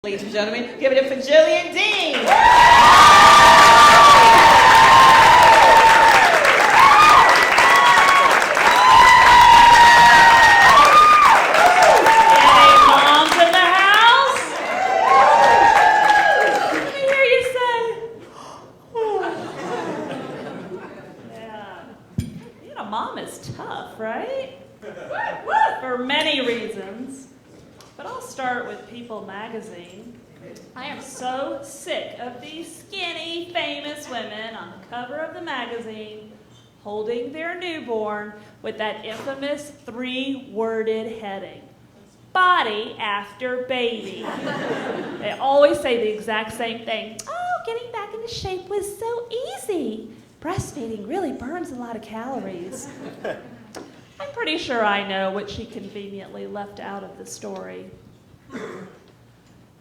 Ladies and gentlemen, give it up for Jillian and Deane. Any moms in the house? I hear you say, yeah. Being a mom is tough, right? For many reasons. But I'll start with People magazine. I am so sick of these skinny, famous women on the cover of the magazine holding their newborn with that infamous three-worded heading. Body after baby. They always say the exact same thing. Oh, getting back into shape was so easy. Breastfeeding really burns a lot of calories. I'm pretty sure I know what she conveniently left out of the story.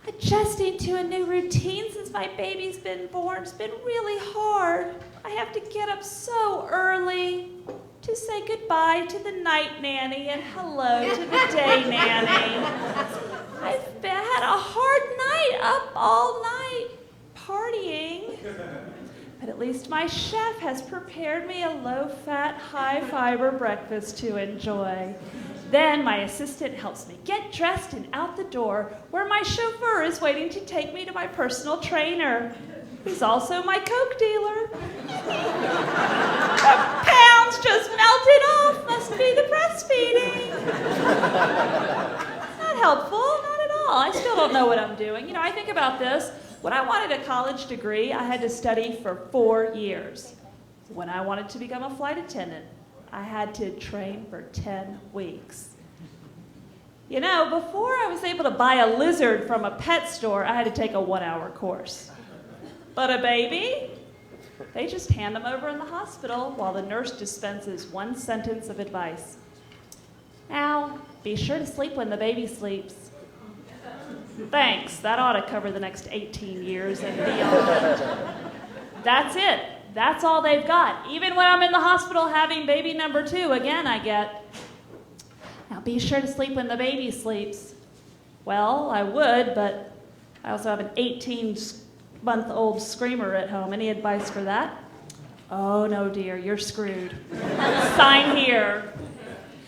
Adjusting to a new routine since my baby's been born has been really hard. I have to get up so early to say goodbye to the night nanny and hello to the day nanny. I've had a hard night, up all night, partying. But at least my chef has prepared me a low-fat, high-fiber breakfast to enjoy. Then my assistant helps me get dressed and out the door, where my chauffeur is waiting to take me to my personal trainer, who's also my Coke dealer. The pounds just melted off. Must be the breastfeeding. Not helpful, not at all. I still don't know what I'm doing. You know, I think about this. When I wanted a college degree, I had to study for 4 years. When I wanted to become a flight attendant, I had to train for 10 weeks. You know, before I was able to buy a lizard from a pet store, I had to take a 1-hour course. But a baby? They just hand them over in the hospital while the nurse dispenses one sentence of advice. Now, be sure to sleep when the baby sleeps. Thanks, that ought to cover the next 18 years and beyond. That's it. That's all they've got. Even when I'm in the hospital having baby number 2, again I get, now be sure to sleep when the baby sleeps. Well, I would, but I also have an 18-month-old screamer at home. Any advice for that? Oh, no, dear, you're screwed. Sign here.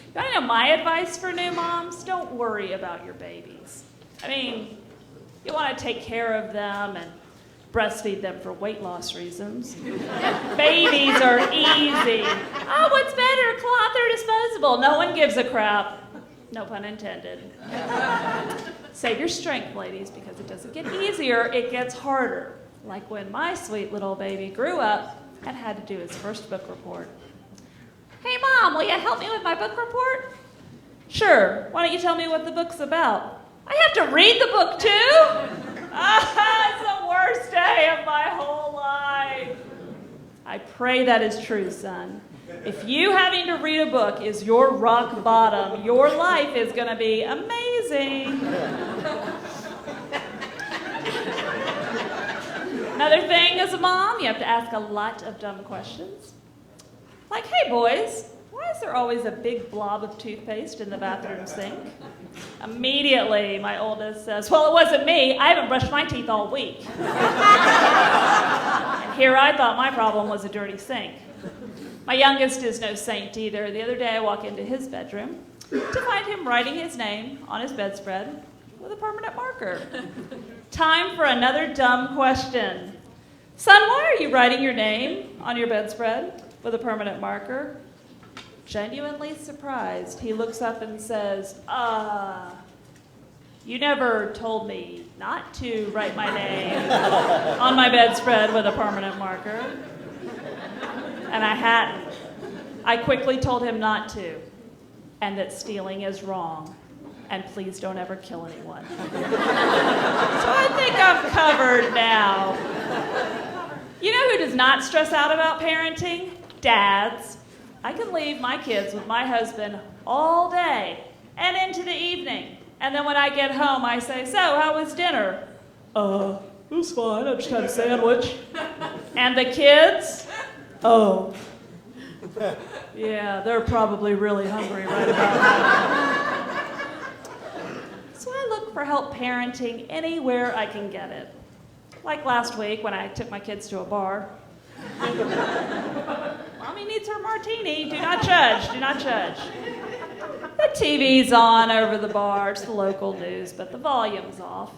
You want to know my advice for new moms? Don't worry about your babies. I mean, you want to take care of them and breastfeed them for weight loss reasons. Babies are easy. Oh, what's better, cloth or disposable? No one gives a crap. No pun intended. Save your strength, ladies, because it doesn't get easier, it gets harder. Like when my sweet little baby grew up and had to do his first book report. Hey, Mom, will you help me with my book report? Sure. Why don't you tell me what the book's about? I have to read the book, too? It's the worst day of my whole life. I pray that is true, son. If you having to read a book is your rock bottom, your life is going to be amazing. Another thing as a mom, you have to ask a lot of dumb questions. Like, hey, boys, why is there always a big blob of toothpaste in the bathroom sink? Immediately, my oldest says, well, it wasn't me. I haven't brushed my teeth all week. And here I thought my problem was a dirty sink. My youngest is no saint either. The other day, I walk into his bedroom to find him writing his name on his bedspread with a permanent marker. Time for another dumb question. Son, why are you writing your name on your bedspread with a permanent marker? Genuinely surprised, he looks up and says, you never told me not to write my name on my bedspread with a permanent marker. And I hadn't. I quickly told him not to, and that stealing is wrong, and please don't ever kill anyone. So I think I'm covered now. You know who does not stress out about parenting? Dads. I can leave my kids with my husband all day and into the evening. And then when I get home, I say, so, how was dinner? It was fine. I just had a sandwich. And the kids? Oh. Yeah, they're probably really hungry right about now. So I look for help parenting anywhere I can get it. Like last week when I took my kids to a bar. Mommy needs her martini. Do not judge. Do not judge. The TV's on over the bar. It's the local news, but the volume's off.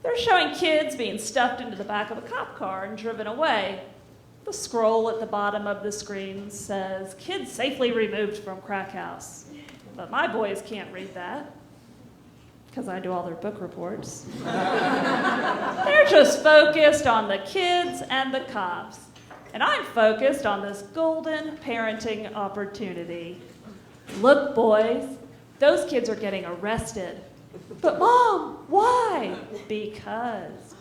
They're showing kids being stuffed into the back of a cop car and driven away. The scroll at the bottom of the screen says, "Kids safely removed from crack house." But my boys can't read that, because I do all their book reports. They're just focused on the kids and the cops. And I'm focused on this golden parenting opportunity. Look, boys, those kids are getting arrested. But Mom, why? Because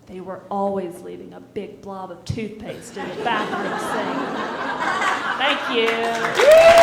they were always leaving a big blob of toothpaste in the bathroom sink. Thank you.